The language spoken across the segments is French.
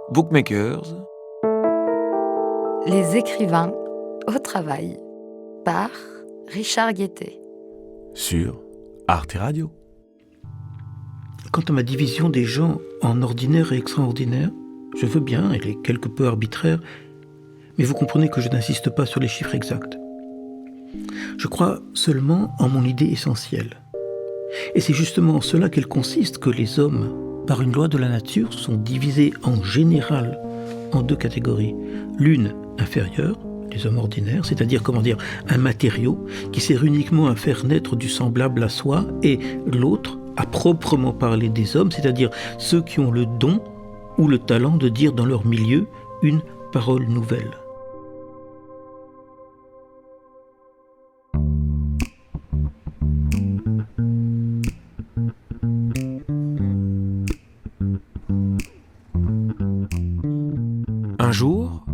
Bookmakers. Les écrivains au travail par Richard Guettet. Sur Arte Radio. Quant à ma division des gens en ordinaire et extraordinaire, je veux bien, elle est quelque peu arbitraire, mais vous comprenez que je n'insiste pas sur les chiffres exacts. Je crois seulement en mon idée essentielle. Et c'est justement en cela qu'elle consiste que les hommes, par une loi de la nature, sont divisés en général en deux catégories. L'une inférieure, les hommes ordinaires, c'est-à-dire, un matériau qui sert uniquement à faire naître du semblable à soi, et l'autre, à proprement parler des hommes, c'est-à-dire ceux qui ont le don ou le talent de dire dans leur milieu une parole nouvelle. Un jour,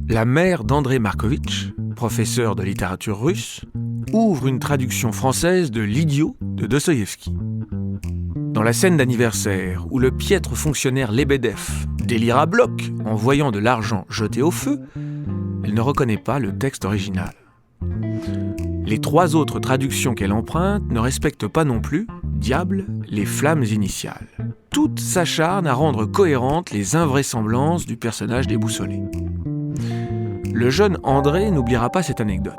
la mère d'André Markovitch, professeur de littérature russe, ouvre une traduction française de L'Idiot de Dostoïevski. Dans la scène d'anniversaire où le piètre fonctionnaire Lebedev délire à bloc en voyant de l'argent jeté au feu, elle ne reconnaît pas le texte original. Les trois autres traductions qu'elle emprunte ne respectent pas non plus, diable, les flammes initiales. Toutes s'acharnent à rendre cohérentes les invraisemblances du personnage déboussolé. Le jeune André n'oubliera pas cette anecdote.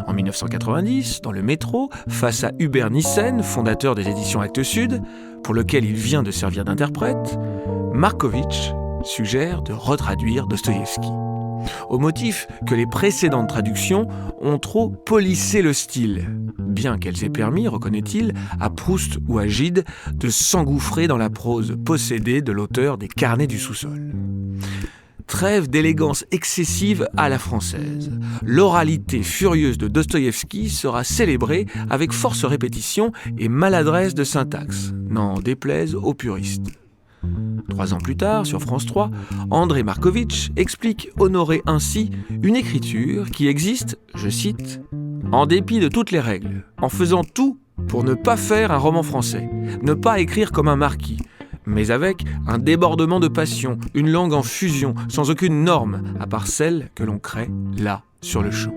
En 1990, dans le métro, face à Hubert Nissen, fondateur des éditions Actes Sud, pour lequel il vient de servir d'interprète, Markovitch suggère de retraduire Dostoïevski, au motif que les précédentes traductions ont trop polissé le style, bien qu'elles aient permis, reconnaît-il, à Proust ou à Gide de s'engouffrer dans la prose possédée de l'auteur des Carnets du sous-sol. Trêve d'élégance excessive à la française. L'oralité furieuse de Dostoïevski sera célébrée avec force répétition et maladresse de syntaxe, n'en déplaise aux puristes. 3 ans plus tard, sur France 3, André Markovitch explique honorer ainsi une écriture qui existe, je cite, « en dépit de toutes les règles, en faisant tout pour ne pas faire un roman français, ne pas écrire comme un marquis, mais avec un débordement de passion, une langue en fusion, sans aucune norme, à part celle que l'on crée là, sur le champ. »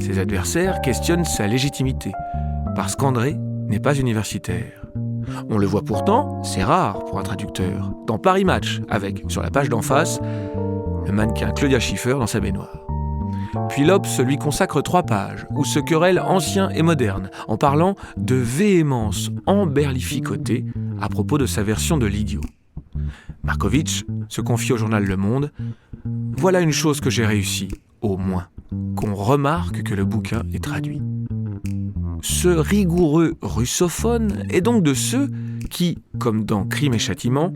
Ses adversaires questionnent sa légitimité, parce qu'André n'est pas universitaire. On le voit pourtant, c'est rare pour un traducteur, dans Paris Match, avec, sur la page d'en face, le mannequin Claudia Schiffer dans sa baignoire. Puis l'Obs lui consacre 3 pages, où se querellent anciens et modernes, en parlant de véhémence emberlificotée à propos de sa version de L'Idiot. Markovitch se confie au journal Le Monde. « Voilà une chose que j'ai réussi, au moins, qu'on remarque que le bouquin est traduit. » Ce rigoureux russophone est donc de ceux qui, comme dans Crime et Châtiment,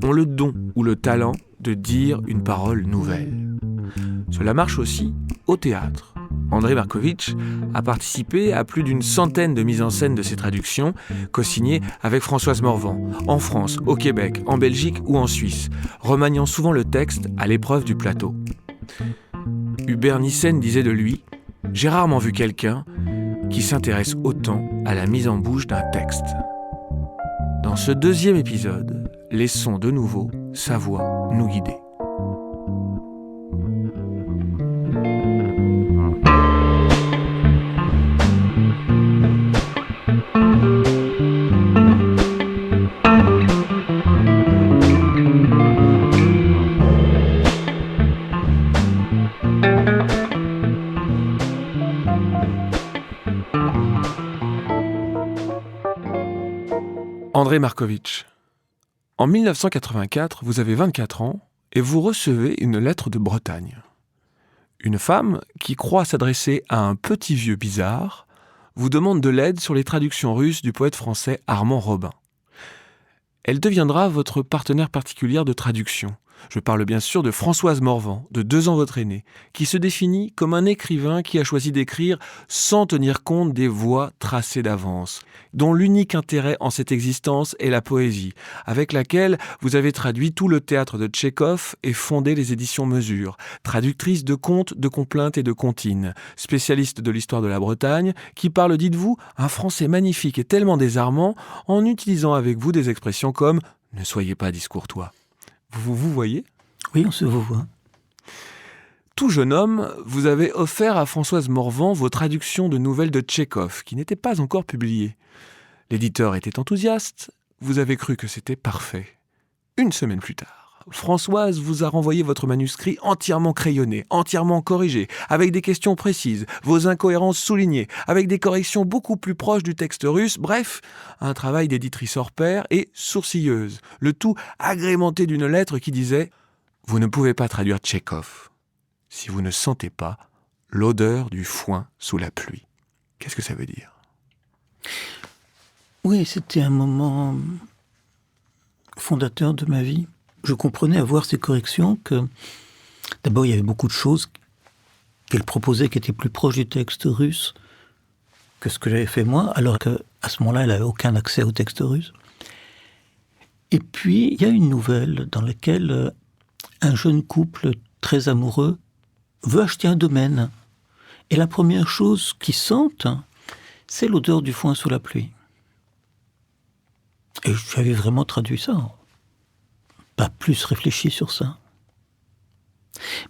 ont le don ou le talent de dire une parole nouvelle. Cela marche aussi au théâtre. André Markovitch a participé à plus d'une centaine de mises en scène de ses traductions, co-signées avec Françoise Morvan, en France, au Québec, en Belgique ou en Suisse, remaniant souvent le texte à l'épreuve du plateau. Hubert Nissen disait de lui « J'ai rarement vu quelqu'un qui s'intéresse autant à la mise en bouche d'un texte. » Dans ce 2e épisode, laissons de nouveau sa voix nous guider. André Markovitch. En 1984, vous avez 24 ans et vous recevez une lettre de Bretagne. Une femme, qui croit s'adresser à un petit vieux bizarre, vous demande de l'aide sur les traductions russes du poète français Armand Robin. Elle deviendra votre partenaire particulière de traduction. Je parle bien sûr de Françoise Morvan, de 2 ans votre aînée, qui se définit comme un écrivain qui a choisi d'écrire sans tenir compte des voies tracées d'avance, dont l'unique intérêt en cette existence est la poésie, avec laquelle vous avez traduit tout le théâtre de Tchekhov et fondé les éditions Mesure, traductrice de contes, de complaintes et de comptines, spécialiste de l'histoire de la Bretagne, qui parle, dites-vous, un français magnifique et tellement désarmant, en utilisant avec vous des expressions comme « ne soyez pas discourtois ». Vous voyez ? Oui, on se voit. Tout jeune homme, vous avez offert à Françoise Morvan vos traductions de nouvelles de Tchekhov, qui n'étaient pas encore publiées. L'éditeur était enthousiaste, vous avez cru que c'était parfait. Une semaine plus tard, Françoise vous a renvoyé votre manuscrit entièrement crayonné, entièrement corrigé, avec des questions précises, vos incohérences soulignées, avec des corrections beaucoup plus proches du texte russe, bref, un travail d'éditrice hors pair et sourcilleuse, le tout agrémenté d'une lettre qui disait « Vous ne pouvez pas traduire Tchekhov si vous ne sentez pas l'odeur du foin sous la pluie. » Qu'est-ce que ça veut dire ? Oui, c'était un moment fondateur de ma vie. Je comprenais à voir ces corrections que, d'abord, il y avait beaucoup de choses qu'elle proposait qui étaient plus proches du texte russe que ce que j'avais fait moi, alors qu'à ce moment-là, elle n'avait aucun accès au texte russe. Et puis, il y a une nouvelle dans laquelle un jeune couple très amoureux veut acheter un domaine. Et la première chose qu'ils sentent, c'est l'odeur du foin sous la pluie. Et j'avais vraiment traduit ça. Pas plus réfléchi sur ça.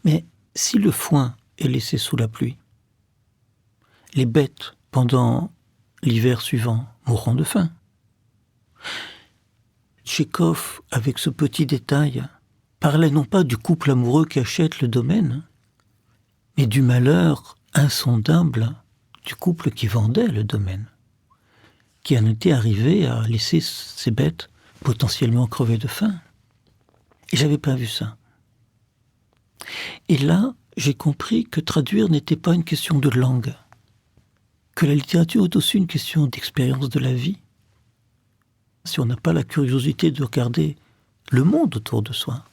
Mais si le foin est laissé sous la pluie, les bêtes, pendant l'hiver suivant, mourront de faim. Tchekhov, avec ce petit détail, parlait non pas du couple amoureux qui achète le domaine, mais du malheur insondable du couple qui vendait le domaine, qui en était arrivé à laisser ses bêtes potentiellement crever de faim. Et j'avais pas vu ça. Et là, j'ai compris que traduire n'était pas une question de langue, que la littérature est aussi une question d'expérience de la vie. Si on n'a pas la curiosité de regarder le monde autour de soi,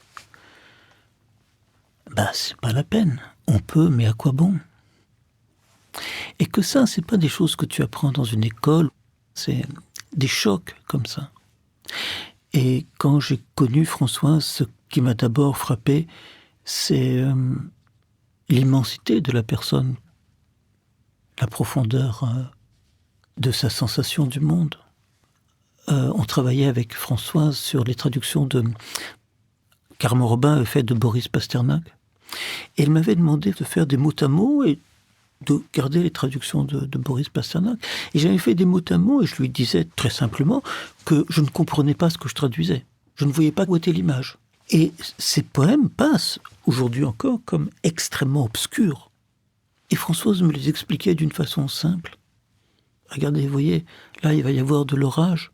c'est pas la peine. On peut, mais à quoi bon ? Et que ça, c'est pas des choses que tu apprends dans une école, c'est des chocs comme ça. Et quand j'ai connu Françoise, ce qui m'a d'abord frappé, c'est l'immensité de la personne, la profondeur de sa sensation du monde. On travaillait avec Françoise sur les traductions de qu'Armand Robin avait fait de Boris Pasternak. Et elle m'avait demandé de faire des mots à mots et de garder les traductions de Boris Pasternak. Et j'avais fait des mots à mots et je lui disais très simplement que je ne comprenais pas ce que je traduisais. Je ne voyais pas où était l'image. Et ces poèmes passent, aujourd'hui encore, comme extrêmement obscurs. Et Françoise me les expliquait d'une façon simple. Regardez, vous voyez, là il va y avoir de l'orage.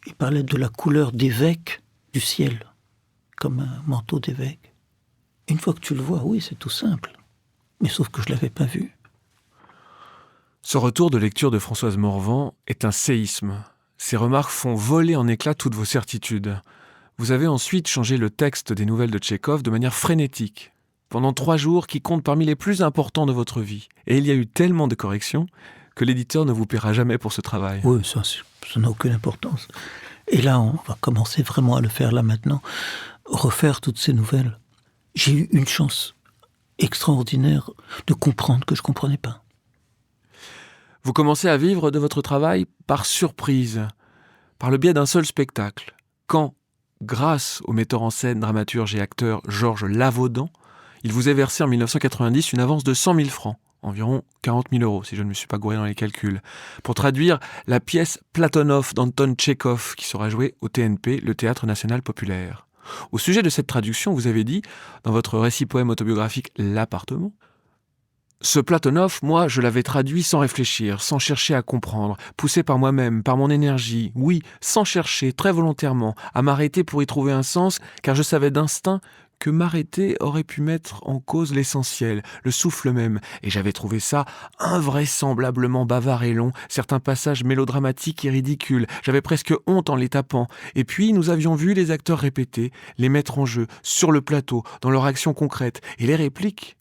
Il parlait de la couleur d'évêque du ciel, comme un manteau d'évêque. Une fois que tu le vois, oui, c'est tout simple. Mais sauf que je ne l'avais pas vu. Ce retour de lecture de Françoise Morvan est un séisme. Ces remarques font voler en éclats toutes vos certitudes. Vous avez ensuite changé le texte des nouvelles de Tchekhov de manière frénétique, pendant 3 jours qui comptent parmi les plus importants de votre vie. Et il y a eu tellement de corrections que l'éditeur ne vous paiera jamais pour ce travail. Oui, ça n'a aucune importance. Et là, on va commencer vraiment à le faire là maintenant, refaire toutes ces nouvelles. J'ai eu une chance extraordinaire de comprendre que je ne comprenais pas. Vous commencez à vivre de votre travail par surprise, par le biais d'un seul spectacle. Quand, grâce au metteur en scène, dramaturge et acteur Georges Lavaudan, il vous est versé en 1990 une avance de 100 000 francs, environ 40 000 euros si je ne me suis pas gouré dans les calculs, pour traduire la pièce Platonov d'Anton Tchekhov qui sera jouée au TNP, le Théâtre National Populaire. Au sujet de cette traduction, vous avez dit, dans votre récit-poème autobiographique « L'appartement », ce Platonov, moi, je l'avais traduit sans réfléchir, sans chercher à comprendre, poussé par moi-même, par mon énergie, oui, sans chercher, très volontairement, à m'arrêter pour y trouver un sens, car je savais d'instinct que m'arrêter aurait pu mettre en cause l'essentiel, le souffle même, et j'avais trouvé ça invraisemblablement bavard et long, certains passages mélodramatiques et ridicules, j'avais presque honte en les tapant, et puis nous avions vu les acteurs répéter, les mettre en jeu, sur le plateau, dans leur action concrète, et les répliques,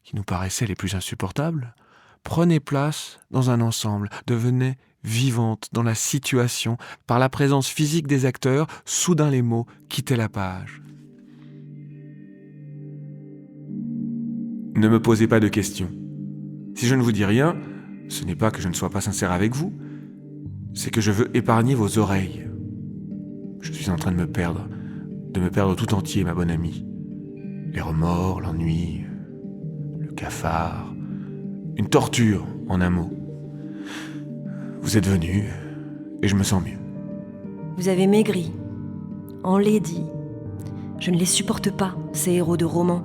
qui nous paraissaient les plus insupportables, prenaient place dans un ensemble, devenaient vivantes dans la situation, par la présence physique des acteurs, soudain les mots quittaient la page. Ne me posez pas de questions. Si je ne vous dis rien, ce n'est pas que je ne sois pas sincère avec vous, c'est que je veux épargner vos oreilles. Je suis en train de me perdre. de me perdre tout entier, ma bonne amie. Les remords, l'ennui, le cafard, une torture, en un mot. Vous êtes venu, et je me sens mieux. Vous avez maigri, enlaidi. Je ne les supporte pas, ces héros de romans.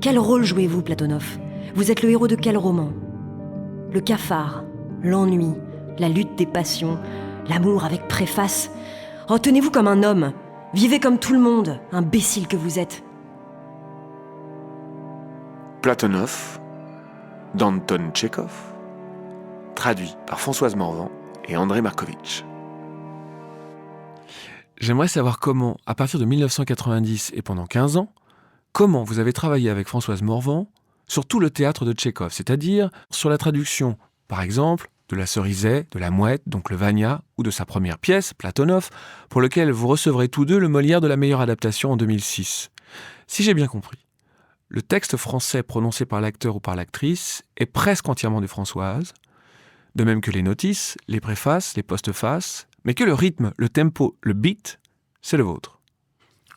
Quel rôle jouez-vous, Platonov ? Vous êtes le héros de quel roman ? Le cafard, l'ennui, la lutte des passions, l'amour avec préface. Oh, tenez-vous comme un homme. Vivez comme tout le monde, imbécile que vous êtes. Platonov, d'Anton Tchekhov, traduit par Françoise Morvan et André Markovitch. J'aimerais savoir comment, à partir de 1990 et pendant 15 ans, comment vous avez travaillé avec Françoise Morvan sur tout le théâtre de Tchekhov, c'est-à-dire sur la traduction, par exemple, de La Cerisay, de La Mouette, donc le Vania, ou de sa première pièce, Platonov, pour lequel vous recevrez tous deux le Molière de la meilleure adaptation en 2006. Si j'ai bien compris, le texte français prononcé par l'acteur ou par l'actrice est presque entièrement de Françoise, de même que les notices, les préfaces, les postfaces, mais que le rythme, le tempo, le beat, c'est le vôtre.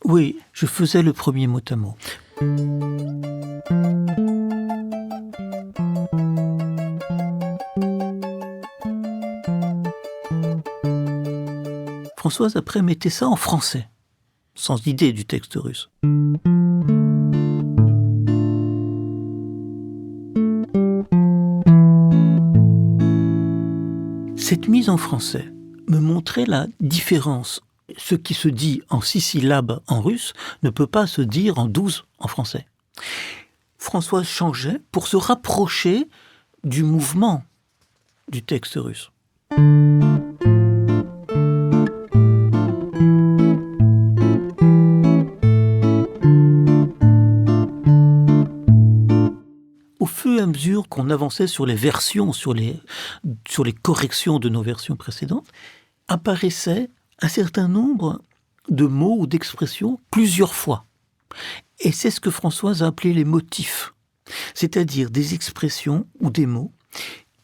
Oui, je faisais le premier mot à mot. Françoise, après, mettait ça en français, sans idée du texte russe. Cette mise en français me montrait la différence. Ce qui se dit en 6 syllabes en russe ne peut pas se dire en 12 en français. Françoise changeait pour se rapprocher du mouvement du texte russe. Au fur et à mesure qu'on avançait sur les versions, sur les corrections de nos versions précédentes, apparaissait un certain nombre de mots ou d'expressions plusieurs fois. Et c'est ce que Françoise a appelé les motifs, c'est-à-dire des expressions ou des mots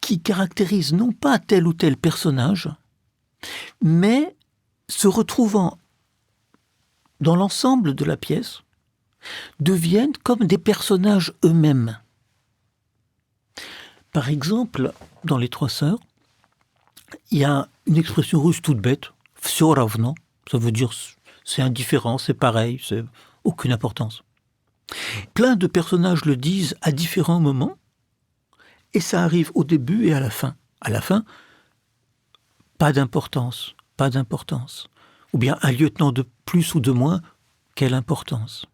qui caractérisent non pas tel ou tel personnage, mais se retrouvant dans l'ensemble de la pièce, deviennent comme des personnages eux-mêmes. Par exemple, dans Les Trois Sœurs, il y a une expression russe toute bête, «всё равно», ça veut dire c'est indifférent, c'est pareil, c'est aucune importance. Plein de personnages le disent à différents moments, et ça arrive au début et à la fin. À la fin, pas d'importance, pas d'importance. Ou bien un lieutenant de plus ou de moins, quelle importance.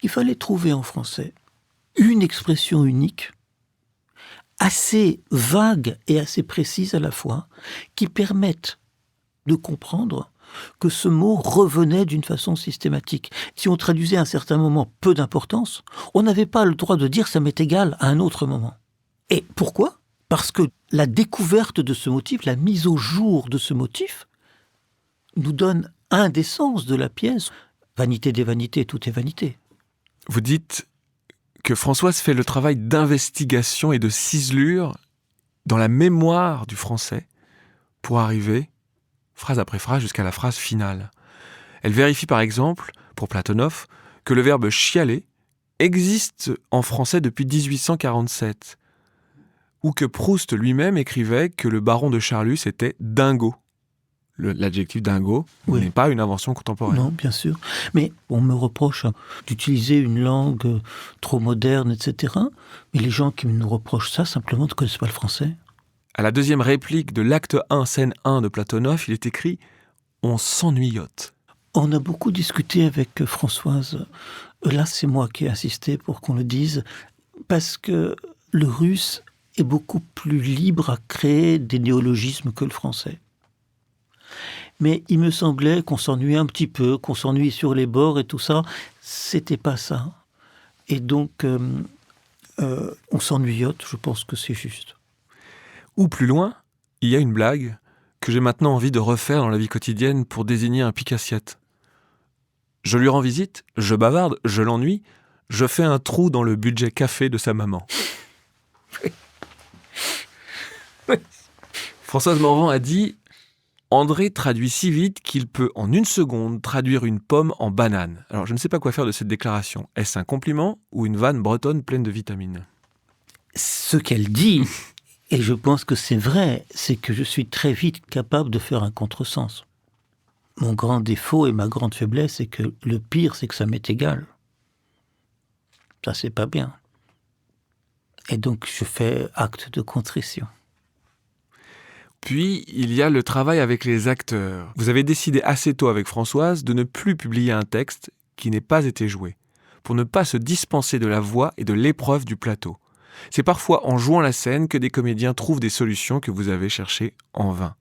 Il fallait trouver en français une expression unique, assez vague et assez précise à la fois, qui permette de comprendre que ce mot revenait d'une façon systématique. Si on traduisait à un certain moment peu d'importance, on n'avait pas le droit de dire ça m'est égal à un autre moment. Et pourquoi ? Parce que la découverte de ce motif, la mise au jour de ce motif, nous donne un des sens de la pièce. Vanité des vanités, tout est vanité. Vous dites que Françoise fait le travail d'investigation et de ciselure dans la mémoire du français pour arriver, phrase après phrase, jusqu'à la phrase finale. Elle vérifie par exemple, pour Platonov, que le verbe chialer existe en français depuis 1847, ou que Proust lui-même écrivait que le baron de Charlus était dingo. L'adjectif dingo n'est pas une invention contemporaine. Non, bien sûr. Mais on me reproche d'utiliser une langue trop moderne, etc. Mais les gens qui nous reprochent ça, simplement ne connaissent pas le français. À la deuxième réplique de l'acte 1, scène 1 de Platonov, il est écrit « On s'ennuyote ». On a beaucoup discuté avec Françoise. Là, c'est moi qui ai insisté pour qu'on le dise, parce que le russe est beaucoup plus libre à créer des néologismes que le français. Mais il me semblait qu'on s'ennuyait un petit peu, qu'on s'ennuyait sur les bords et tout ça. C'était pas ça. Et donc, on s'ennuyote, je pense que c'est juste. Ou plus loin, il y a une blague que j'ai maintenant envie de refaire dans la vie quotidienne pour désigner un pique-assiette. Je lui rends visite, je bavarde, je l'ennuie, je fais un trou dans le budget café de sa maman. Françoise Morvan a dit André traduit si vite qu'il peut en 1 seconde traduire une pomme en banane. Alors je ne sais pas quoi faire de cette déclaration. Est-ce un compliment ou une vanne bretonne pleine de vitamines ? Ce qu'elle dit, et je pense que c'est vrai, c'est que je suis très vite capable de faire un contresens. Mon grand défaut et ma grande faiblesse, c'est que le pire, c'est que ça m'est égal. Ça, c'est pas bien. Et donc, je fais acte de contrition. Puis, il y a le travail avec les acteurs. Vous avez décidé assez tôt avec Françoise de ne plus publier un texte qui n'ait pas été joué, pour ne pas se dispenser de la voix et de l'épreuve du plateau. C'est parfois en jouant la scène que des comédiens trouvent des solutions que vous avez cherchées en vain.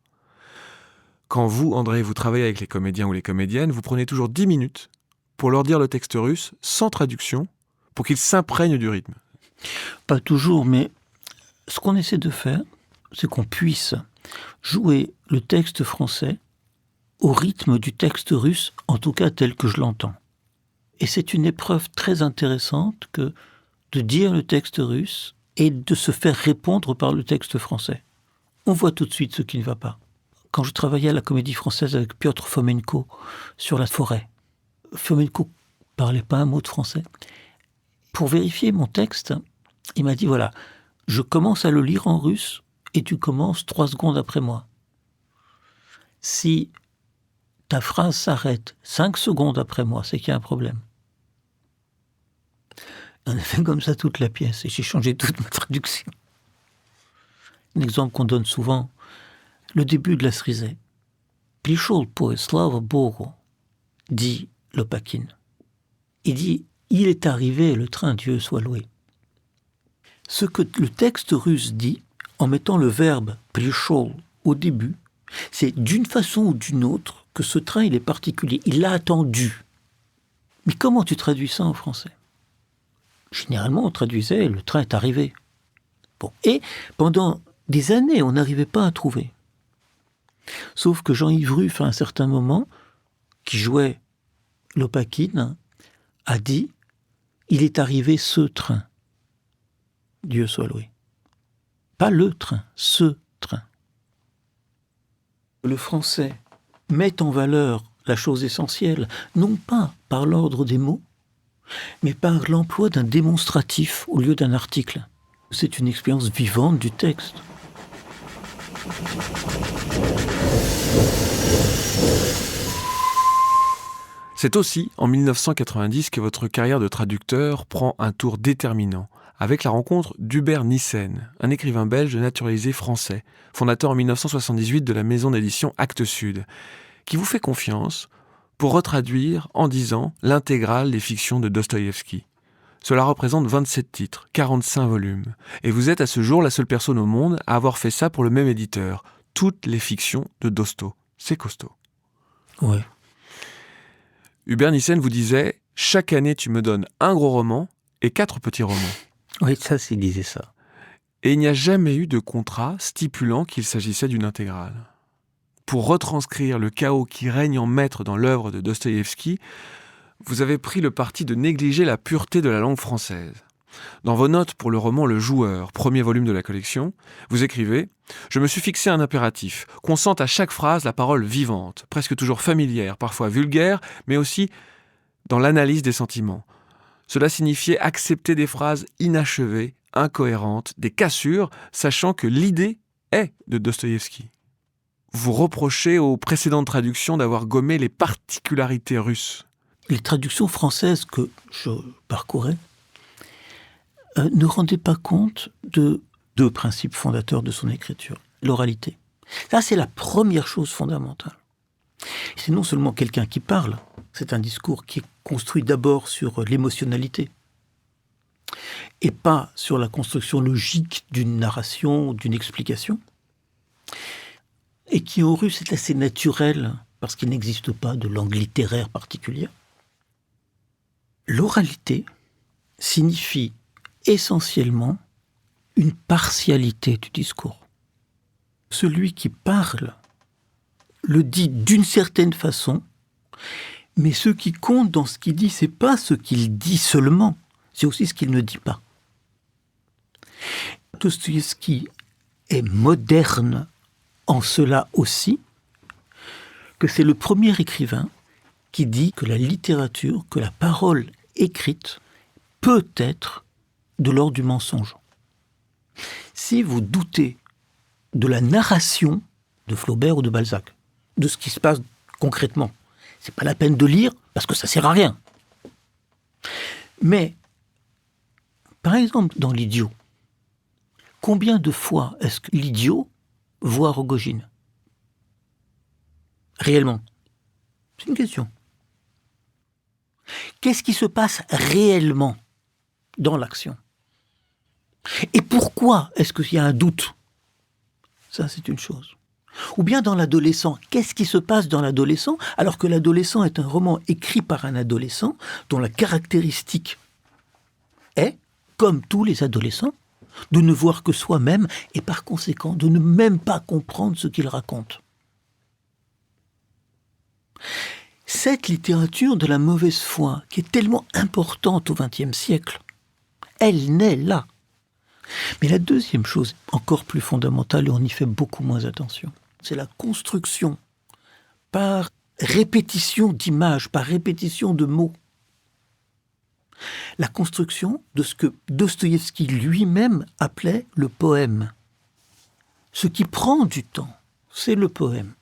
Quand vous, André, vous travaillez avec les comédiens ou les comédiennes, vous prenez toujours 10 minutes pour leur dire le texte russe, sans traduction, pour qu'ils s'imprègnent du rythme. Pas toujours, mais ce qu'on essaie de faire, c'est qu'on puisse jouer le texte français au rythme du texte russe, en tout cas tel que je l'entends. Et c'est une épreuve très intéressante que de dire le texte russe et de se faire répondre par le texte français. On voit tout de suite ce qui ne va pas. Quand je travaillais à la Comédie Française avec Piotr Fomenko sur la forêt, Fomenko parlait pas un mot de français. Pour vérifier mon texte, il m'a dit, voilà, je commence à le lire en russe et tu commences 3 secondes après moi. Si ta phrase s'arrête 5 secondes après moi, c'est qu'il y a un problème. On a fait comme ça toute la pièce et j'ai changé toute ma traduction. Un exemple qu'on donne souvent, le début de la Cerisay. Пришел поезд, слава Богу, dit Lopakin. Il dit, il est arrivé le train, Dieu soit loué. Ce que le texte russe dit, en mettant le verbe пришел au début, c'est d'une façon ou d'une autre que ce train, il est particulier. Il l'a attendu. Mais comment tu traduis ça en français ? Généralement, on traduisait « le train est arrivé ». Bon. Et pendant des années, on n'arrivait pas à trouver. Sauf que Jean-Yves Ruff, à un certain moment, qui jouait Lopakin, a dit « il est arrivé ce train ». Dieu soit loué. Pas le train, ce train. Le français met en valeur la chose essentielle, non pas par l'ordre des mots, mais par l'emploi d'un démonstratif au lieu d'un article. C'est une expérience vivante du texte. C'est aussi en 1990 que votre carrière de traducteur prend un tour déterminant, avec la rencontre d'Hubert Nissen, un écrivain belge naturalisé français, fondateur en 1978 de la maison d'édition Actes Sud, qui vous fait confiance pour retraduire en 10 ans l'intégrale des fictions de Dostoïevski. Cela représente 27 titres, 45 volumes, et vous êtes à ce jour la seule personne au monde à avoir fait ça pour le même éditeur. Toutes les fictions de Dosto. C'est costaud. Ouais. Hubert Nissen vous disait « Chaque année, tu me donnes un gros roman et 4 petits romans. » Oui, ça, il disait ça. Et il n'y a jamais eu de contrat stipulant qu'il s'agissait d'une intégrale. Pour retranscrire le chaos qui règne en maître dans l'œuvre de Dostoïevski, vous avez pris le parti de négliger la pureté de la langue française. Dans vos notes pour le roman Le Joueur, premier volume de la collection, vous écrivez « Je me suis fixé un impératif, qu'on sente à chaque phrase la parole vivante, presque toujours familière, parfois vulgaire, mais aussi dans l'analyse des sentiments. Cela signifiait accepter des phrases inachevées, incohérentes, des cassures, sachant que l'idée est de Dostoïevski. Vous reprochez aux précédentes traductions d'avoir gommé les particularités russes. Les traductions françaises que je parcourais ne rendaient pas compte de 2 principes fondateurs de son écriture. L'oralité. Ça, c'est la première chose fondamentale. C'est non seulement quelqu'un qui parle, c'est un discours qui est construit d'abord sur l'émotionnalité et pas sur la construction logique d'une narration, d'une explication, et qui en russe est assez naturel parce qu'il n'existe pas de langue littéraire particulière. L'oralité signifie essentiellement une partialité du discours. Celui qui parle le dit d'une certaine façon, mais ce qui compte dans ce qu'il dit, c'est pas ce qu'il dit seulement, c'est aussi ce qu'il ne dit pas. Dostoïevski est moderne en cela aussi, que c'est le premier écrivain qui dit que la littérature, que la parole écrite peut être de l'ordre du mensonge. Si vous doutez de la narration de Flaubert ou de Balzac, de ce qui se passe concrètement, c'est pas la peine de lire parce que ça sert à rien. Mais, par exemple, dans l'Idiot, combien de fois est-ce que l'Idiot voit Rogojine ? Réellement ? C'est une question. Qu'est-ce qui se passe réellement dans l'action ? Et pourquoi est-ce qu'il y a un doute ? Ça, c'est une chose. Ou bien dans l'adolescent, qu'est-ce qui se passe dans l'adolescent alors que l'adolescent est un roman écrit par un adolescent dont la caractéristique est, comme tous les adolescents, de ne voir que soi-même et par conséquent de ne même pas comprendre ce qu'il raconte. Cette littérature de la mauvaise foi, qui est tellement importante au XXe siècle, elle naît là. Mais la deuxième chose, encore plus fondamentale, et on y fait beaucoup moins attention, c'est la construction par répétition d'images, par répétition de mots. La construction de ce que Dostoïevski lui-même appelait le poème. Ce qui prend du temps, c'est le poème.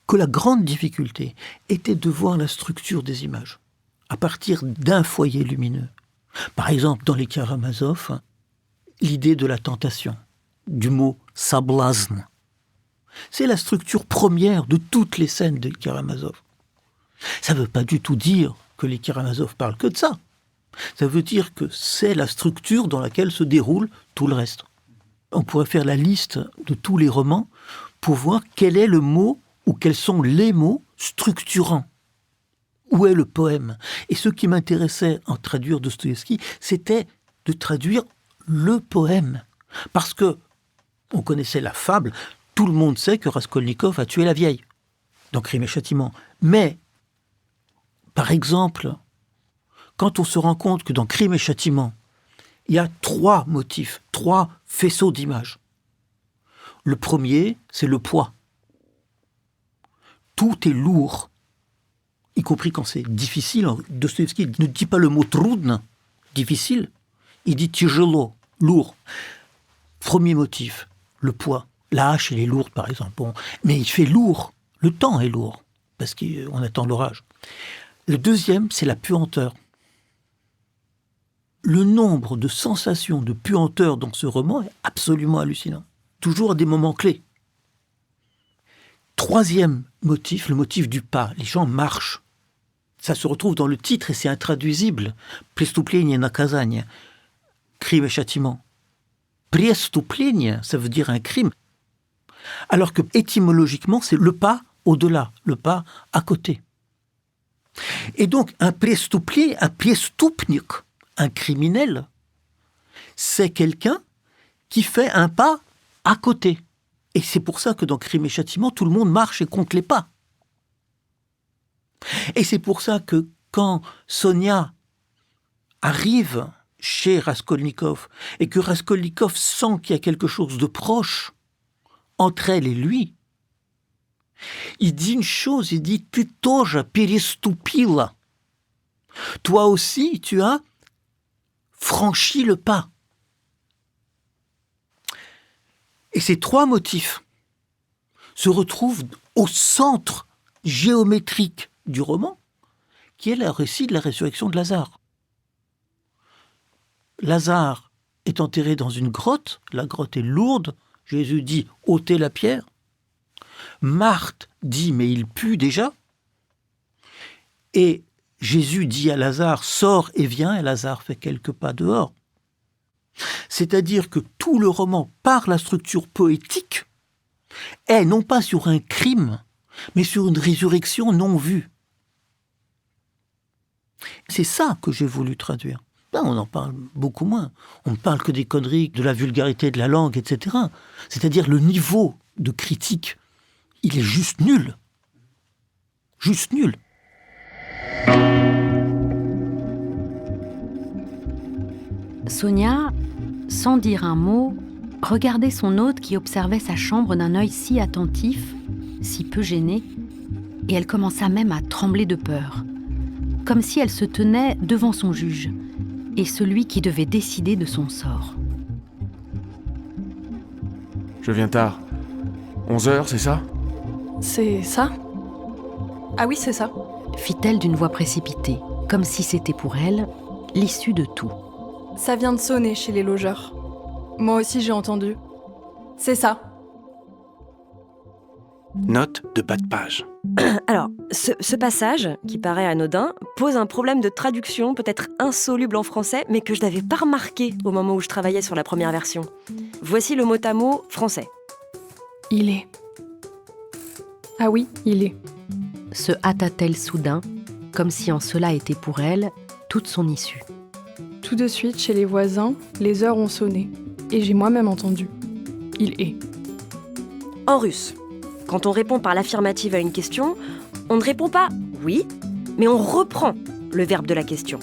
Que la grande difficulté était de voir la structure des images à partir d'un foyer lumineux. Par exemple, dans les Karamazov, l'idée de la tentation, du mot « sablazn ». C'est la structure première de toutes les scènes de Karamazov. Ça ne veut pas du tout dire que les Karamazov parlent que de ça. Ça veut dire que c'est la structure dans laquelle se déroule tout le reste. On pourrait faire la liste de tous les romans pour voir quel est le mot ou quels sont les mots structurants. Où est le poème ? Et ce qui m'intéressait en traduire Dostoïevski, c'était de traduire le poème. Parce que on connaissait la fable, tout le monde sait que Raskolnikov a tué la vieille dans Crime et Châtiment. Mais, par exemple, quand on se rend compte que dans Crime et Châtiment, il y a 3 motifs, 3 faisceaux d'images. Le premier, c'est le poids. Tout est lourd, y compris quand c'est difficile. Dostoïevski ne dit pas le mot trudno, difficile, il dit tijelo, lourd. Premier motif, le poids. La hache, elle est lourde, par exemple. Bon, mais il fait lourd. Le temps est lourd, parce qu'on attend l'orage. Le deuxième, c'est la puanteur. Le nombre de sensations de puanteur dans ce roman est absolument hallucinant. Toujours à des moments clés. Troisième motif, le motif du pas. Les gens marchent. Ça se retrouve dans le titre et c'est intraduisible. Преступление, наказание. Crime et châtiment. Преступление, ça veut dire un crime. Alors que étymologiquement, c'est le pas au-delà, le pas à côté. Et donc, un преступник, un criminel, c'est quelqu'un qui fait un pas à côté. Et c'est pour ça que dans Crime et Châtiment, tout le monde marche et compte les pas. Et c'est pour ça que quand Sonia arrive chez Raskolnikov et que Raskolnikov sent qu'il y a quelque chose de proche entre elle et lui, il dit une chose, il dit « Tu тоже переступила ». Toi aussi, tu as franchi le pas. Et ces 3 motifs se retrouvent au centre géométrique du roman, qui est le récit de la résurrection de Lazare. Lazare est enterré dans une grotte, la grotte est lourde, Jésus dit « ôtez la pierre ». Marthe dit « mais il pue déjà ». Et Jésus dit à Lazare « sors et viens », et Lazare fait quelques pas dehors. C'est-à-dire que tout le roman, par la structure poétique, est non pas sur un crime, mais sur une résurrection non vue. C'est ça que j'ai voulu traduire. Là, on en parle beaucoup moins. On ne parle que des conneries, de la vulgarité de la langue, etc. C'est-à-dire le niveau de critique, il est juste nul. Juste nul. Sonia, sans dire un mot, regardait son hôte qui observait sa chambre d'un œil si attentif, si peu gêné, et elle commença même à trembler de peur, comme si elle se tenait devant son juge et celui qui devait décider de son sort. Je viens tard. 11h, c'est ça ? C'est ça ? Ah oui, c'est ça. Fit-elle d'une voix précipitée, comme si c'était pour elle l'issue de tout. Ça vient de sonner chez les logeurs. Moi aussi j'ai entendu. C'est ça. Note de bas de page. Alors, ce passage, qui paraît anodin, pose un problème de traduction peut-être insoluble en français, mais que je n'avais pas remarqué au moment où je travaillais sur la première version. Voici le mot à mot français. Il est. Ah oui, il est. Se hâta-t-elle soudain, comme si en cela était pour elle toute son issue. Tout de suite, chez les voisins, les heures ont sonné. Et j'ai moi-même entendu. Il est. En russe, quand on répond par l'affirmative à une question, on ne répond pas « oui », mais on reprend le verbe de la question.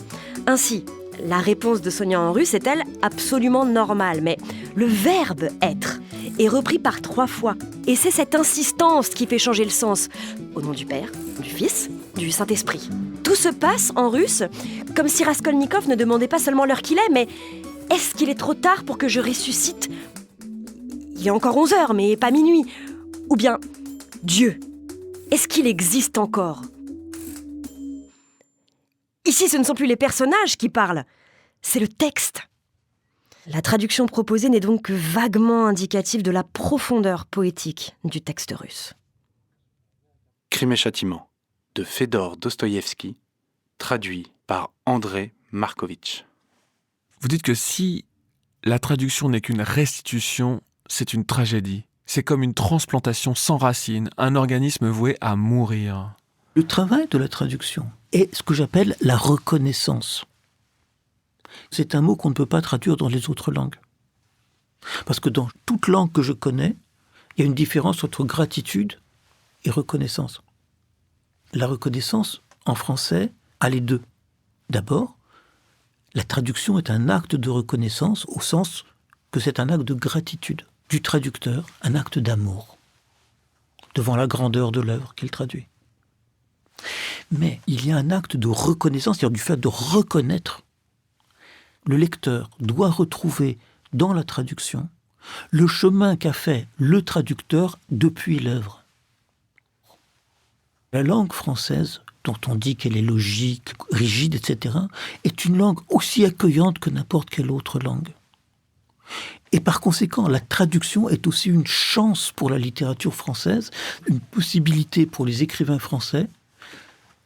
Ainsi, la réponse de Sonia en russe est-elle absolument normale, mais le verbe « être » est repris par 3 fois. Et c'est cette insistance qui fait changer le sens. Au nom du Père, du Fils, du Saint-Esprit. Tout se passe en russe comme si Raskolnikov ne demandait pas seulement l'heure qu'il est, mais est-ce qu'il est trop tard pour que je ressuscite ? Il y a encore 11 heures, mais pas minuit. Ou bien, Dieu, est-ce qu'il existe encore ? Ici, ce ne sont plus les personnages qui parlent, c'est le texte. La traduction proposée n'est donc que vaguement indicative de la profondeur poétique du texte russe. Crime et châtiment de Fédor Dostoïevski, traduit par André Markovitch. Vous dites que si la traduction n'est qu'une restitution, c'est une tragédie. C'est comme une transplantation sans racines, un organisme voué à mourir. Le travail de la traduction est ce que j'appelle la reconnaissance. C'est un mot qu'on ne peut pas traduire dans les autres langues. Parce que dans toute langue que je connais, il y a une différence entre gratitude et reconnaissance. La reconnaissance, en français, a les deux. D'abord, la traduction est un acte de reconnaissance au sens que c'est un acte de gratitude du traducteur, un acte d'amour devant la grandeur de l'œuvre qu'il traduit. Mais il y a un acte de reconnaissance, c'est-à-dire du fait de reconnaître. Le lecteur doit retrouver dans la traduction le chemin qu'a fait le traducteur depuis l'œuvre. La langue française, dont on dit qu'elle est logique, rigide, etc., est une langue aussi accueillante que n'importe quelle autre langue. Et par conséquent, la traduction est aussi une chance pour la littérature française, une possibilité pour les écrivains français,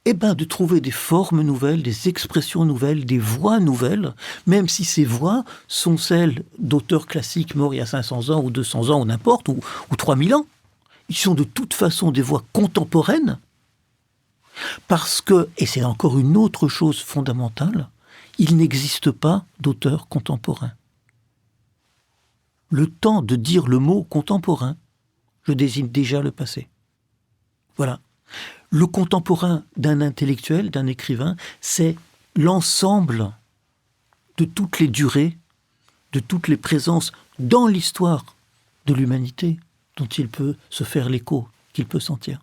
de trouver des formes nouvelles, des expressions nouvelles, des voix nouvelles, même si ces voix sont celles d'auteurs classiques morts il y a 500 ans ou 200 ans ou n'importe, ou 3000 ans. Ils sont de toute façon des voix contemporaines, parce que, et c'est encore une autre chose fondamentale, il n'existe pas d'auteur contemporain. Le temps de dire le mot contemporain, je désigne déjà le passé. Voilà. Le contemporain d'un intellectuel, d'un écrivain, c'est l'ensemble de toutes les durées, de toutes les présences dans l'histoire de l'humanité dont il peut se faire l'écho, qu'il peut sentir.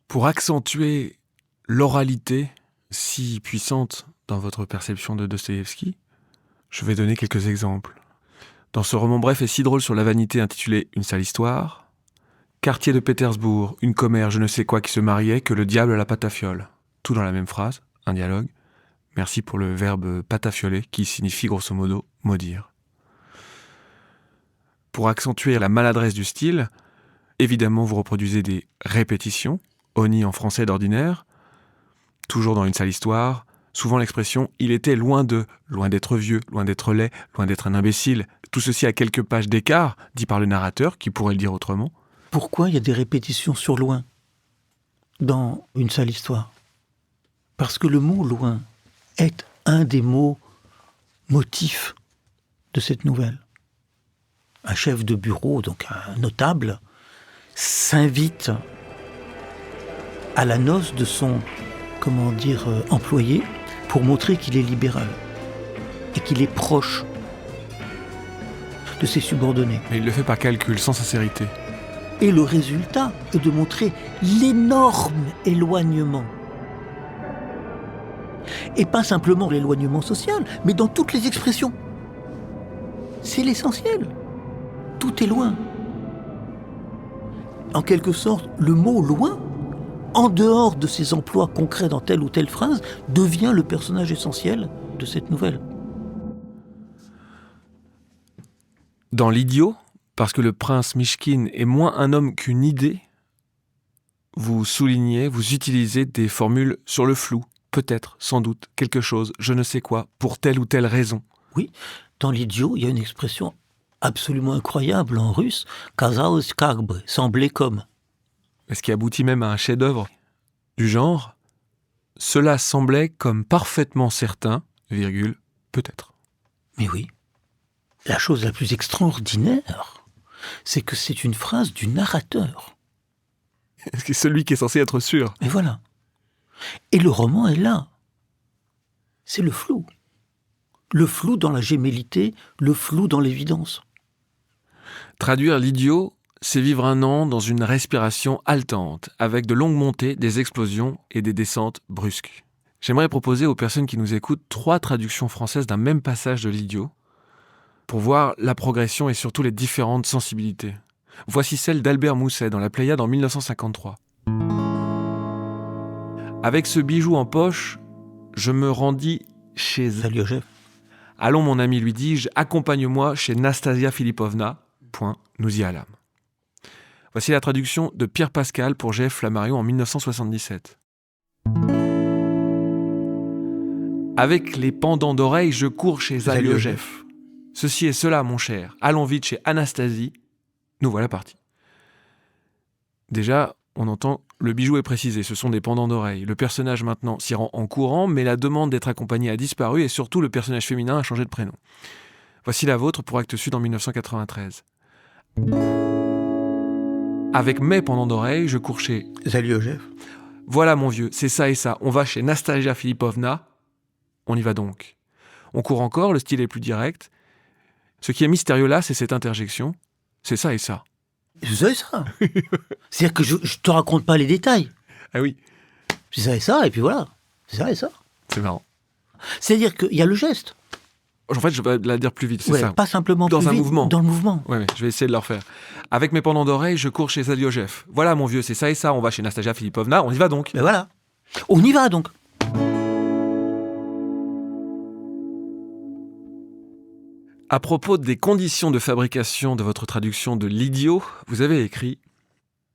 Pour accentuer l'oralité si puissante dans votre perception de Dostoïevski, je vais donner quelques exemples. Dans ce roman bref et si drôle sur la vanité intitulé « Une sale histoire », quartier de Pétersbourg, une commère je ne sais quoi qui se mariait, que le diable à la pâte à fiole. Tout dans la même phrase, un dialogue. Merci pour le verbe patafioler qui signifie grosso modo maudire. Pour accentuer la maladresse du style, évidemment vous reproduisez des répétitions, honni en français d'ordinaire, toujours dans une sale histoire, souvent l'expression « il était loin d'être vieux, loin d'être laid, loin d'être un imbécile ». Tout ceci à quelques pages d'écart, dit par le narrateur, qui pourrait le dire autrement. Pourquoi il y a des répétitions sur loin dans une sale histoire ? Parce que le mot loin est un des mots motifs de cette nouvelle. Un chef de bureau, donc un notable, s'invite à la noce de son, employé pour montrer qu'il est libéral et qu'il est proche de ses subordonnés. Mais il le fait par calcul, sans sincérité. Et le résultat est de montrer l'énorme éloignement. Et pas simplement l'éloignement social, mais dans toutes les expressions. C'est l'essentiel. Tout est loin. En quelque sorte, le mot « loin », en dehors de ses emplois concrets dans telle ou telle phrase, devient le personnage essentiel de cette nouvelle. Dans L'Idiot, parce que le prince Mychkine est moins un homme qu'une idée, vous soulignez, vous utilisez des formules sur le flou, peut-être, sans doute, quelque chose, je ne sais quoi, pour telle ou telle raison. Oui, dans L'Idiot, il y a une expression absolument incroyable en russe, « казалось как бы », semblait comme. Ce qui aboutit même à un chef-d'œuvre du genre « Cela semblait comme parfaitement certain, virgule, peut-être ». Mais oui, la chose la plus extraordinaire, c'est que c'est une phrase du narrateur. C'est celui qui est censé être sûr. Mais voilà. Et le roman est là. C'est le flou. Le flou dans la gémellité, le flou dans l'évidence. Traduire L'Idiot, c'est vivre un an dans une respiration haletante, avec de longues montées, des explosions et des descentes brusques. J'aimerais proposer aux personnes qui nous écoutent 3 traductions françaises d'un même passage de L'Idiot, pour voir la progression et surtout les différentes sensibilités. Voici celle d'Albert Mousset dans La Pléiade en 1953. Avec ce bijou en poche, je me rendis chez... Zaliogef. Allons mon ami, lui dis-je, accompagne-moi chez Nastasia Philippovna. Point, nous y allâmes. Voici la traduction de Pierre Pascal pour G.F. Flammarion en 1977. Avec les pendants d'oreilles, je cours chez Zaliogef. Ceci et cela, mon cher. Allons vite chez Anastasie. Nous voilà partis. Déjà, on entend le bijou est précisé, ce sont des pendants d'oreilles. Le personnage maintenant s'y rend en courant, mais la demande d'être accompagné a disparu et surtout le personnage féminin a changé de prénom. Voici la vôtre pour Actes Sud en 1993. Avec mes pendants d'oreilles, je cours chez Zaliogef. Voilà mon vieux, c'est ça et ça. On va chez Nastasia Philippovna. On y va donc. On court encore, le style est plus direct. Ce qui est mystérieux là, c'est cette interjection. C'est ça et ça. C'est ça et ça. C'est-à-dire que je te raconte pas les détails. Ah oui, C'est ça et ça, et puis voilà. C'est ça et ça. c'est marrant. C'est-à-dire qu'il y a le geste. En fait, je vais la dire plus vite, c'est Ouais, ça. pas simplement Dans plus un vite, mouvement. dans le mouvement. Ouais, je vais essayer de le refaire. Avec mes pendants d'oreilles, je cours chez Zaliogef. Voilà mon vieux, c'est ça et ça. On va chez Nastasia Philippovna, on y va donc. Mais voilà. On y va donc. À propos des conditions de fabrication de votre traduction de L'Idiot, vous avez écrit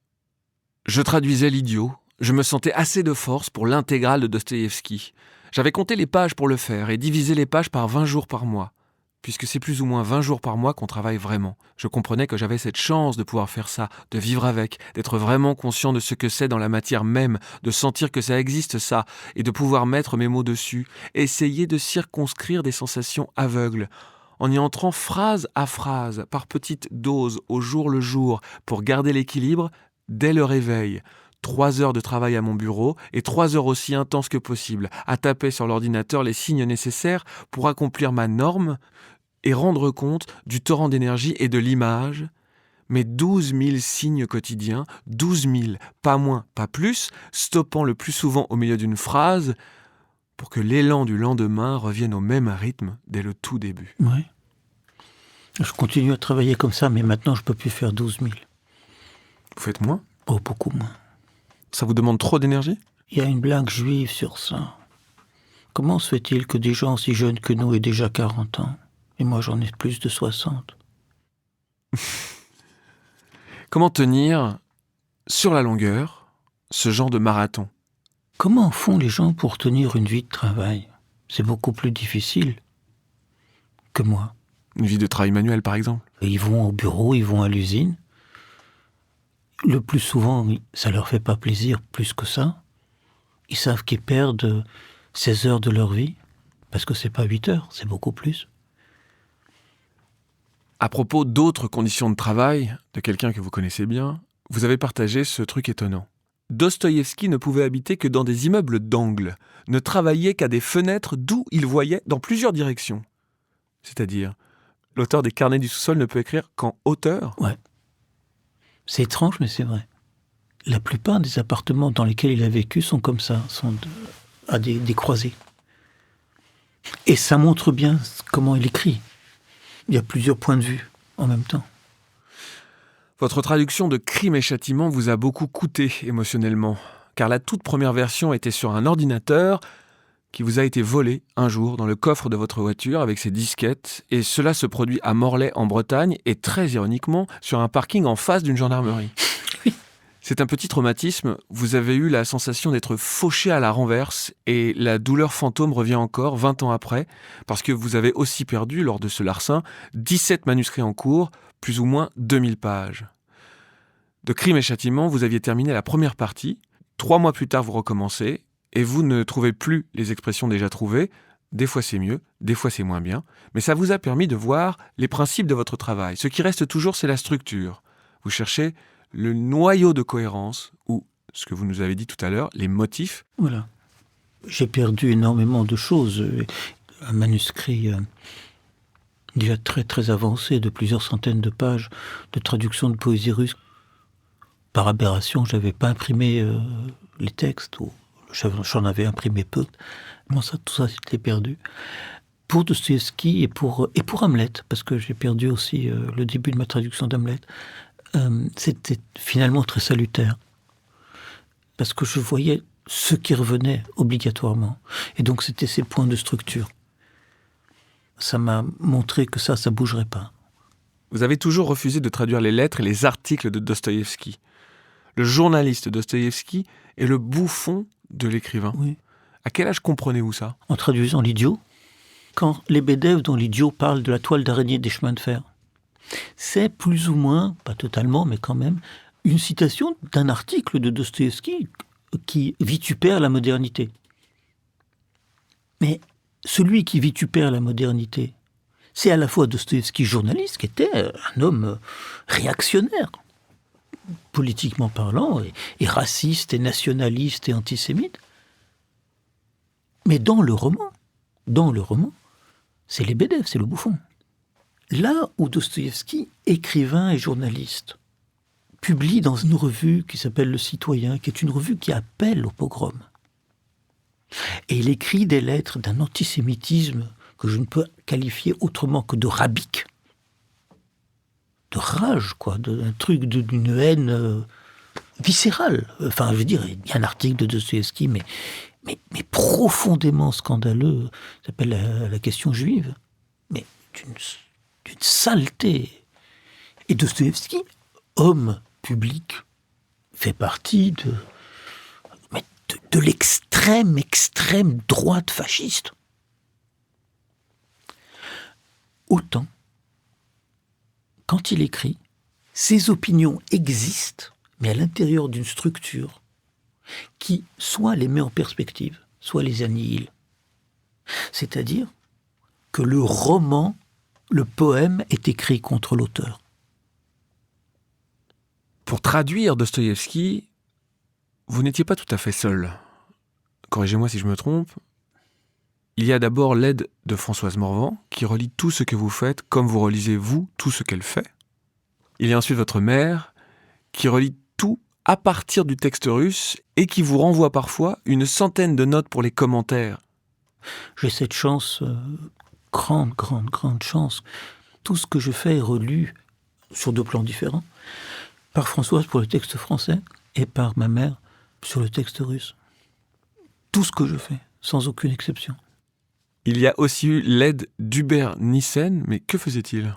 « Je traduisais L'Idiot, je me sentais assez de force pour l'intégrale de Dostoïevski. J'avais compté les pages pour le faire et divisé les pages par 20 jours par mois. Puisque c'est plus ou moins 20 jours par mois qu'on travaille vraiment. Je comprenais que j'avais cette chance de pouvoir faire ça, de vivre avec, d'être vraiment conscient de ce que c'est dans la matière même, de sentir que ça existe ça, et de pouvoir mettre mes mots dessus, essayer de circonscrire des sensations aveugles, en y entrant phrase à phrase, par petites doses, au jour le jour, pour garder l'équilibre dès le réveil. 3 heures de travail à mon bureau et 3 heures aussi intenses que possible, à taper sur l'ordinateur les signes nécessaires pour accomplir ma norme et rendre compte du torrent d'énergie et de l'image, mes 12 000 signes quotidiens, 12 000, pas moins, pas plus, stoppant le plus souvent au milieu d'une phrase pour que l'élan du lendemain revienne au même rythme dès le tout début. Oui. Je continue à travailler comme ça, mais maintenant je peux plus faire 12 000. Vous faites moins ? Oh, beaucoup moins. Ça vous demande trop d'énergie ? Il y a une blague juive sur ça. Comment se fait-il que des gens aussi jeunes que nous aient déjà 40 ans ? Et moi, j'en ai plus de 60. Comment tenir, sur la longueur, ce genre de marathon ? Comment font les gens pour tenir une vie de travail ? C'est beaucoup plus difficile que moi. Une vie de travail manuel, par exemple ? Et ils vont au bureau, ils vont à l'usine. Le plus souvent, ça leur fait pas plaisir plus que ça. Ils savent qu'ils perdent 16 heures de leur vie, parce que c'est pas 8 heures, c'est beaucoup plus. À propos d'autres conditions de travail, de quelqu'un que vous connaissez bien, vous avez partagé ce truc étonnant. Dostoïevski ne pouvait habiter que dans des immeubles d'angle, ne travaillait qu'à des fenêtres d'où il voyait dans plusieurs directions. C'est-à-dire, l'auteur des Carnets du sous-sol ne peut écrire qu'en hauteur ? Ouais. C'est étrange, mais c'est vrai. La plupart des appartements dans lesquels il a vécu sont comme ça, à des croisées. Et ça montre bien comment il écrit. Il y a plusieurs points de vue en même temps. Votre traduction de Crime et Châtiment vous a beaucoup coûté émotionnellement, car la toute première version était sur un ordinateur qui vous a été volé un jour dans le coffre de votre voiture avec ses disquettes, et cela se produit à Morlaix en Bretagne, et très ironiquement, sur un parking en face d'une gendarmerie. Oui. C'est un petit traumatisme, vous avez eu la sensation d'être fauché à la renverse, et la douleur fantôme revient encore 20 ans après, parce que vous avez aussi perdu, lors de ce larcin, 17 manuscrits en cours, plus ou moins 2000 pages. De Crime et Châtiment, vous aviez terminé la première partie, 3 mois plus tard vous recommencez, et vous ne trouvez plus les expressions déjà trouvées. Des fois c'est mieux, des fois c'est moins bien, mais ça vous a permis de voir les principes de votre travail. Ce qui reste toujours, c'est la structure. Vous cherchez le noyau de cohérence, ou, ce que vous nous avez dit tout à l'heure, les motifs. Voilà. J'ai perdu énormément de choses. Un manuscrit déjà très très avancé, de plusieurs centaines de pages, de traduction de poésie russe. Par aberration, je n'avais pas imprimé les textes, ou j'en avais imprimé peu. Bon, tout ça, c'était perdu. Pour Dostoïevski et pour Hamlet, parce que j'ai perdu aussi le début de ma traduction d'Hamlet, c'était finalement très salutaire. Parce que je voyais ce qui revenait obligatoirement. Et donc, c'était ces points de structure. Ça m'a montré que ça bougerait pas. Vous avez toujours refusé de traduire les lettres et les articles de Dostoïevski. Le journaliste Dostoïevski est le bouffon de l'écrivain. Oui. À quel âge comprenez-vous ça ? En traduisant l'Idiot, quand Lebedev dans l'Idiot parle de la toile d'araignée des chemins de fer, c'est plus ou moins, pas totalement, mais quand même, une citation d'un article de Dostoïevski qui vitupère la modernité. Mais celui qui vitupère la modernité, c'est à la fois Dostoïevski, journaliste, qui était un homme réactionnaire, politiquement parlant, et raciste, et nationaliste, et antisémite. Mais dans le roman, c'est Lebedev, c'est le bouffon. Là où Dostoïevski, écrivain et journaliste, publie dans une revue qui s'appelle Le Citoyen, qui est une revue qui appelle au pogrom. Et il écrit des lettres d'un antisémitisme que je ne peux qualifier autrement que de rabique, de rage, quoi, d'un truc, d'une haine viscérale. Enfin, je veux dire, il y a un article de Dostoïevski, mais profondément scandaleux, ça s'appelle la question juive, mais d'une saleté. Et Dostoïevski, homme public, fait partie de l'extrême droite fasciste. Autant, quand il écrit, ses opinions existent, mais à l'intérieur d'une structure qui soit les met en perspective, soit les annihile. C'est-à-dire que le roman, le poème est écrit contre l'auteur. Pour traduire Dostoïevski, vous n'étiez pas tout à fait seul. Corrigez-moi si je me trompe. Il y a d'abord l'aide de Françoise Morvan, qui relit tout ce que vous faites comme vous relisez, vous, tout ce qu'elle fait. Il y a ensuite votre mère, qui relit tout à partir du texte russe et qui vous renvoie parfois une centaine de notes pour les commentaires. J'ai cette chance, grande chance. Tout ce que je fais est relu sur 2 plans différents. Par Françoise pour le texte français et par ma mère sur le texte russe. Tout ce que je fais, sans aucune exception. Il y a aussi eu l'aide d'Hubert Nissen, mais que faisait-il ?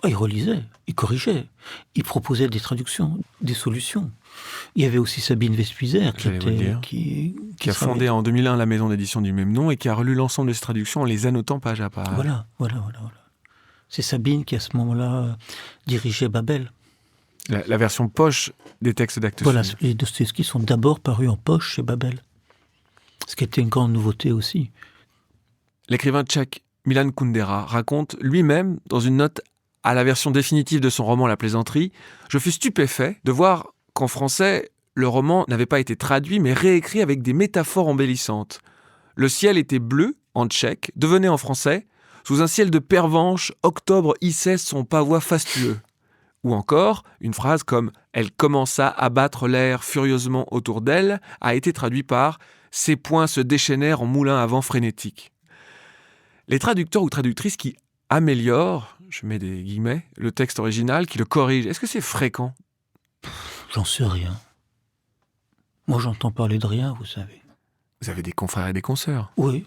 Il relisait, il corrigeait, il proposait des traductions, des solutions. Il y avait aussi Sabine Vespizer qui a fondé en 2001 la maison d'édition du même nom et qui a relu l'ensemble de ses traductions en les annotant page à page. Voilà. C'est Sabine qui, à ce moment-là, dirigeait Babel. La version poche des textes d'Actes Sud. Voilà, les Dostoïevski sont d'abord parus en poche chez Babel. Ce qui était une grande nouveauté aussi. L'écrivain tchèque Milan Kundera raconte lui-même, dans une note à la version définitive de son roman La Plaisanterie, « Je fus stupéfait de voir qu'en français, le roman n'avait pas été traduit, mais réécrit avec des métaphores embellissantes. Le ciel était bleu, en tchèque, devenait en français, sous un ciel de pervenche, octobre hissait son pavois fastueux. Ou encore, une phrase comme « Elle commença à battre l'air furieusement autour d'elle » a été traduit par « Ses poings se déchaînèrent en moulin à vent frénétique ». Les traducteurs ou traductrices qui améliorent, je mets des guillemets, le texte original, qui le corrigent, est-ce que c'est fréquent ? J'en sais rien. Moi, j'entends parler de rien, vous savez. Vous avez des confrères et des consoeurs. Oui.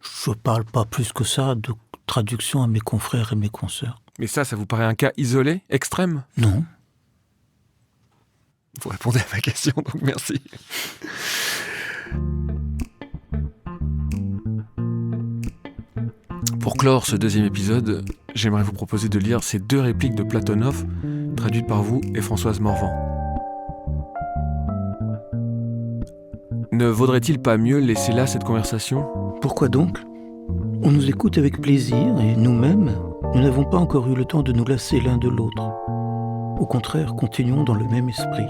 Je parle pas plus que ça de traduction à mes confrères et mes consoeurs. Mais ça vous paraît un cas isolé, extrême ? Non. Vous répondez à ma question, donc merci. Pour clore ce deuxième épisode, j'aimerais vous proposer de lire ces 2 répliques de Platonov, traduites par vous et Françoise Morvan. Ne vaudrait-il pas mieux laisser là cette conversation ? Pourquoi donc ? On nous écoute avec plaisir et nous-mêmes, nous n'avons pas encore eu le temps de nous lasser l'un de l'autre. Au contraire, continuons dans le même esprit.